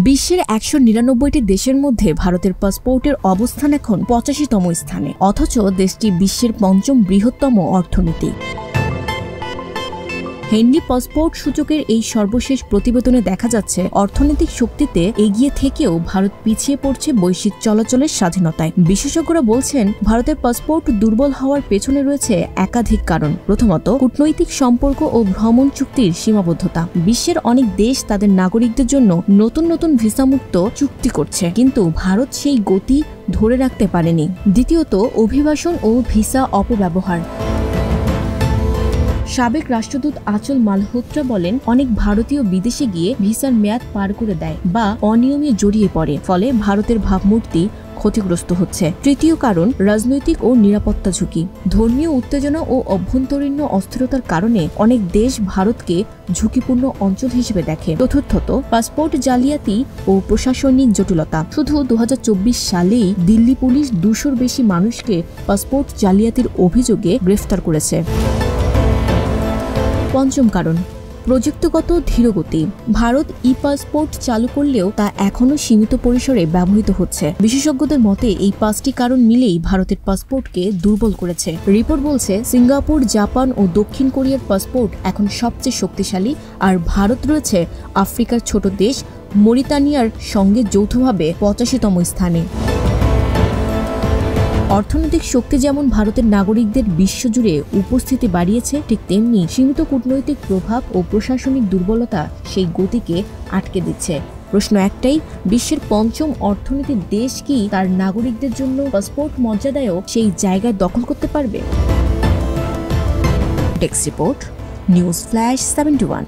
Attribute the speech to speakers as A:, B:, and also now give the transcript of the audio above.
A: বিশ্বের ১৯৯টি দেশের মধ্যে ভারতের পাসপোর্টের অবস্থান এখন ৮৫তম স্থানে, অথচ দেশটি বিশ্বের পঞ্চম বৃহত্তম অর্থনীতি। হেনরি পাসপোর্ট সূচকের এই সর্বশেষ প্রতিবেদনে দেখা যাচ্ছে, অর্থনৈতিক শক্তিতে এগিয়ে থেকেও ভারত পিছিয়ে পড়ছে বৈশ্বিক চলাচলের স্বাধীনতায়। বিশেষজ্ঞরা বলছেন, ভারতের পাসপোর্ট দুর্বল হওয়ার পেছনে রয়েছে একাধিক কারণ। প্রথমত, কূটনৈতিক সম্পর্ক ও ভ্রমণ চুক্তির সীমাবদ্ধতা। বিশ্বের অনেক দেশ তাদের নাগরিকদের জন্য নতুন নতুন ভিসামুক্ত চুক্তি করছে, কিন্তু ভারত সেই গতি ধরে রাখতে পারেনি। দ্বিতীয়ত, অভিবাসন ও ভিসা অপব্যবহার। সাবেক রাষ্ট্রদূত আচল মালহোত্রা বলেন, অনেক ভারতীয় বিদেশে গিয়ে ভিসার মেয়াদ পার করে দেয় বা অনিয়মে জড়িয়ে পড়ে, ফলে ভারতের ভাবমূর্তি ক্ষতিগ্রস্ত হচ্ছে। তৃতীয় কারণ, রাজনৈতিক ও নিরাপত্তা ঝুঁকি। ধর্মীয় উত্তেজনা ও অভ্যন্তরীণ অস্থিরতার কারণে অনেক দেশ ভারতকে ঝুঁকিপূর্ণ অঞ্চল হিসেবে দেখে। চতুর্থত, পাসপোর্ট জালিয়াতি ও প্রশাসনিক জটিলতা। শুধু ২০২৪ সালেই দিল্লি পুলিশ ২০০-র বেশি মানুষকে পাসপোর্ট জালিয়াতির অভিযোগে গ্রেফতার করেছে। পঞ্চম কারণ, প্রযুক্তিগত ধীরগতি। ভারত ই পাসপোর্ট চালু করলেও তা এখনও সীমিত পরিসরে ব্যবহৃত হচ্ছে। বিশেষজ্ঞদের মতে এই ৫টি কারণ মিলেই ভারতের পাসপোর্টকে দুর্বল করেছে। রিপোর্ট বলছে, সিঙ্গাপুর, জাপান ও দক্ষিণ কোরিয়ার পাসপোর্ট এখন সবচেয়ে শক্তিশালী, আর ভারত রয়েছে আফ্রিকার ছোট দেশ মরিতানিয়ার সঙ্গে যৌথভাবে ৮৫তম স্থানে। অর্থনৈতিক শক্তি যেমন ভারতের নাগরিকদের বিশ্বজুড়ে উপস্থিতি বাড়িয়েছে, ঠিক তেমনি সীমিত কূটনৈতিক প্রভাব ও প্রশাসনিক দুর্বলতা সেই গতিকে আটকে দিচ্ছে। প্রশ্ন একটাই, বিশ্বের পঞ্চম অর্থনীতির দেশ কি তার নাগরিকদের জন্য পাসপোর্ট মর্যাদায়ও সেই জায়গায় দখল করতে পারবে? Desk report, news flash 71।